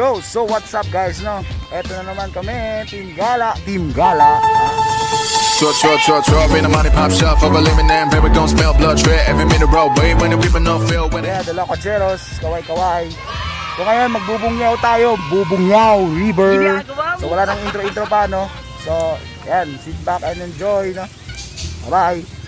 go! So what's up guys, no? Eto na naman kami, Team Gala. Team Gala. In the money pop shop for a living and baby don't smell blood tread every minute road wait when the people don't feel when yeah, dala kocheros, kaway-kaway. So ngayon magbubungyaw tayo, Bubungyaw River. So wala nang intro pa, no? So yan, sit back and enjoy, no? Bye-bye.